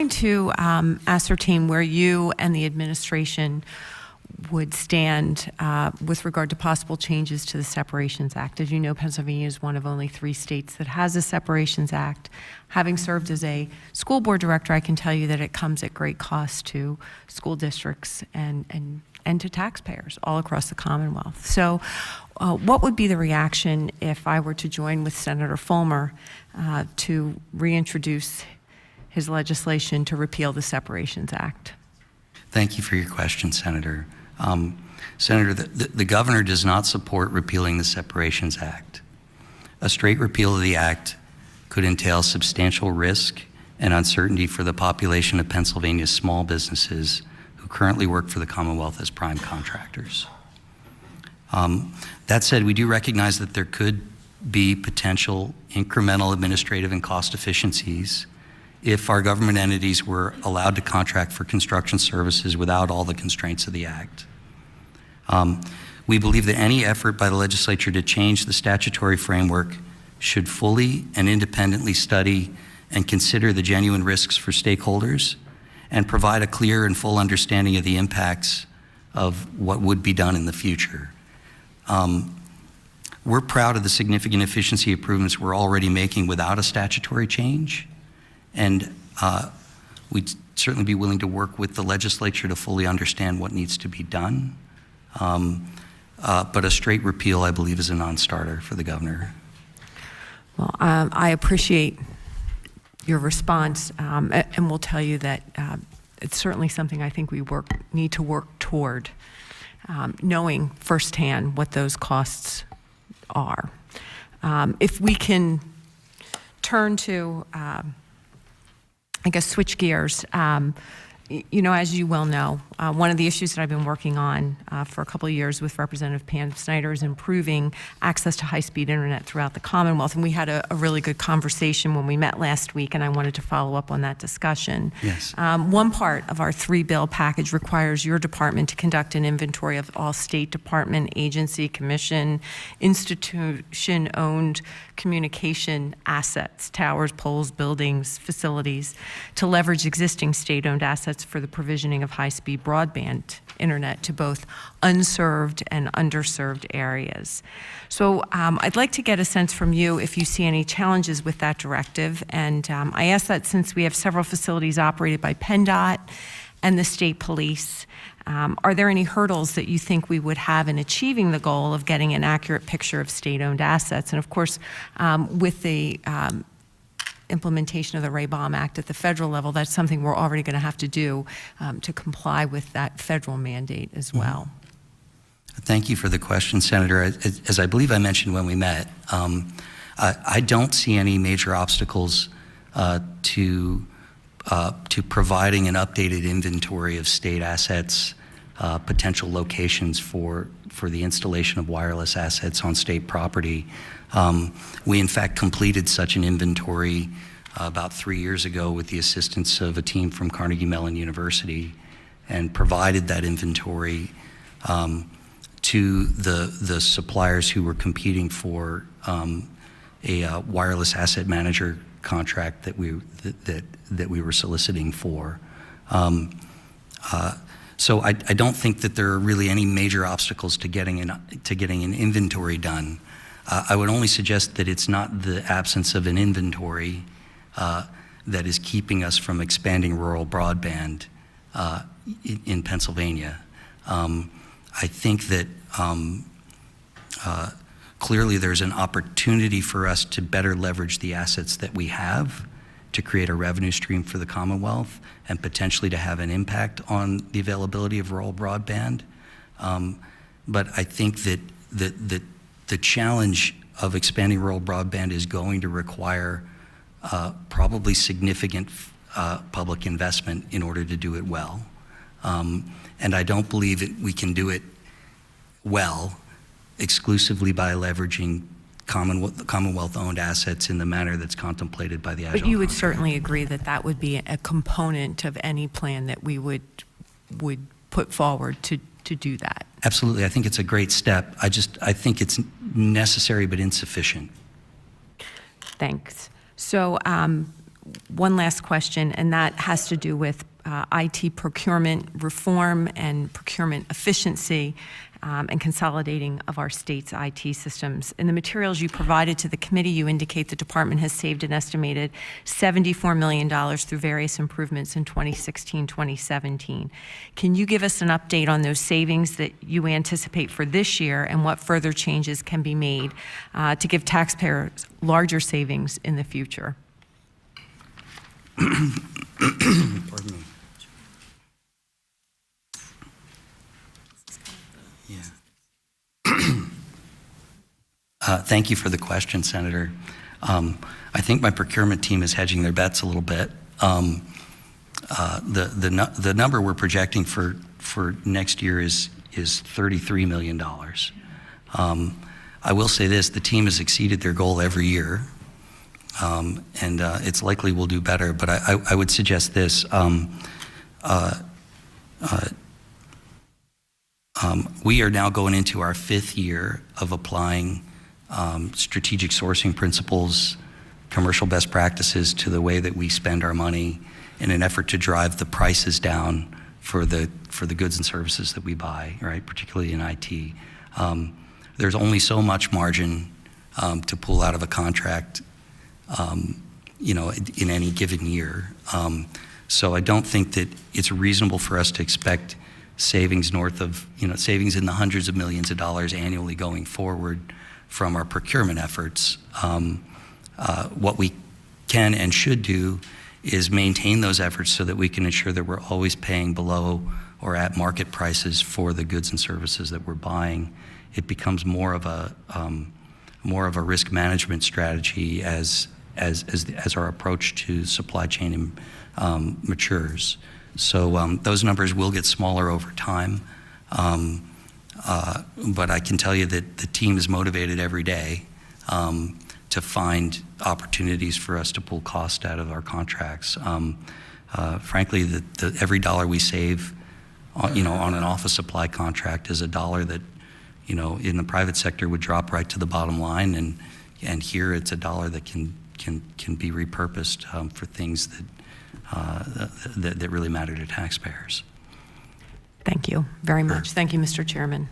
To ascertain where you and the administration would stand with regard to possible changes to the Separations Act. As you know, Pennsylvania is one of only 3 states that has a Separations Act. Having served as a school board director, I can tell you that it comes at great cost to school districts and to taxpayers all across the Commonwealth. So what would be the reaction if I were to join with Senator Fulmer to reintroduce his legislation to repeal the Separations Act? Thank you for your question, Senator. Senator, the governor does not support repealing the Separations Act. A straight repeal of the act could entail substantial risk and uncertainty for the population of Pennsylvania's small businesses who currently work for the Commonwealth as prime contractors. That said, we do recognize that there could be potential incremental administrative and cost efficiencies if our government entities were allowed to contract for construction services without all the constraints of the act. We believe that any effort by the legislature to change the statutory framework should fully and independently study and consider the genuine risks for stakeholders and provide a clear and full understanding of the impacts of what would be done in the future. We're proud of the significant efficiency improvements we're already making without a statutory change. And we'd certainly be willing to work with the legislature to fully understand what needs to be done. But a straight repeal, I believe, is a non-starter for the governor. Well, I appreciate your response, and will tell you that it's certainly something I think we need to work toward, knowing firsthand what those costs are. If we can turn to I guess switch gears. You know, as you well know, one of the issues that I've been working on for a couple of years with Representative Pam Snyder is improving access to high-speed internet throughout the Commonwealth. And we had a really good conversation when we met last week, and I wanted to follow up on that discussion. Yes. One part of our 3-bill package requires your department to conduct an inventory of all state department, agency, commission, institution-owned communication assets, towers, poles, buildings, facilities, to leverage existing state-owned assets for the provisioning of high-speed broadband internet to both unserved and underserved areas. So I'd like to get a sense from you if you see any challenges with that directive. And I ask that since we have several facilities operated by PennDOT and the state police, are there any hurdles that you think we would have in achieving the goal of getting an accurate picture of state-owned assets? And of course, with the implementation of the Ray-Baum Act at the federal level, that's something we're already going to have to do to comply with that federal mandate as well. Thank you for the question, Senator. As I believe I mentioned when we met, I don't see any major obstacles to providing an updated inventory of state assets, potential locations for the installation of wireless assets on state property. We in fact completed such an inventory about 3 years ago with the assistance of a team from Carnegie Mellon University, and provided that inventory to the suppliers who were competing for a wireless asset manager contract that we were soliciting for. So I don't think that there are really any major obstacles to getting an inventory done. I would only suggest that it's not the absence of an inventory that is keeping us from expanding rural broadband in Pennsylvania. I think that clearly there's an opportunity for us to better leverage the assets that we have to create a revenue stream for the Commonwealth and potentially to have an impact on the availability of rural broadband. But I think that the challenge of expanding rural broadband is going to require probably significant public investment in order to do it well. And I don't believe that we can do it well exclusively by leveraging Commonwealth-owned assets in the manner that's contemplated by the Agile But you would contract. certainly agree that that would be a component of any plan that we would put forward to do that. Absolutely. I think it's a great step. I think it's necessary but insufficient. Thanks. So one last question, and that has to do with IT procurement reform and procurement efficiency and consolidating of our state's IT systems. In the materials you provided to the committee, you indicate the department has saved an estimated $74 million through various improvements in 2016-2017. Can you give us an update on those savings that you anticipate for this year and what further changes can be made to give taxpayers larger savings in the future? Pardon me. Thank you for the question, Senator. I think my procurement team is hedging their bets a little bit. The number we're projecting for next year is $33 million. I will say this: the team has exceeded their goal every year, and it's likely we'll do better. But I would suggest this. We are now going into our 5th year of applying strategic sourcing principles, commercial best practices to the way that we spend our money in an effort to drive the prices down for the goods and services that we buy, right? Particularly in IT. There's only so much margin to pull out of a contract, in any given year. So I don't think that it's reasonable for us to expect savings north of, savings in the hundreds of millions of dollars annually going forward from our procurement efforts. What we can and should do is maintain those efforts so that we can ensure that we're always paying below or at market prices for the goods and services that we're buying. It becomes more of a risk management strategy as our approach to supply chain matures. So those numbers will get smaller over time. But I can tell you that the team is motivated every day to find opportunities for us to pull cost out of our contracts. Frankly, every dollar we save, on an office supply contract is a dollar that, in the private sector would drop right to the bottom line, and here it's a dollar that can be repurposed for things that really matter to taxpayers. Thank you very much. Thank you, Mr. Chairman.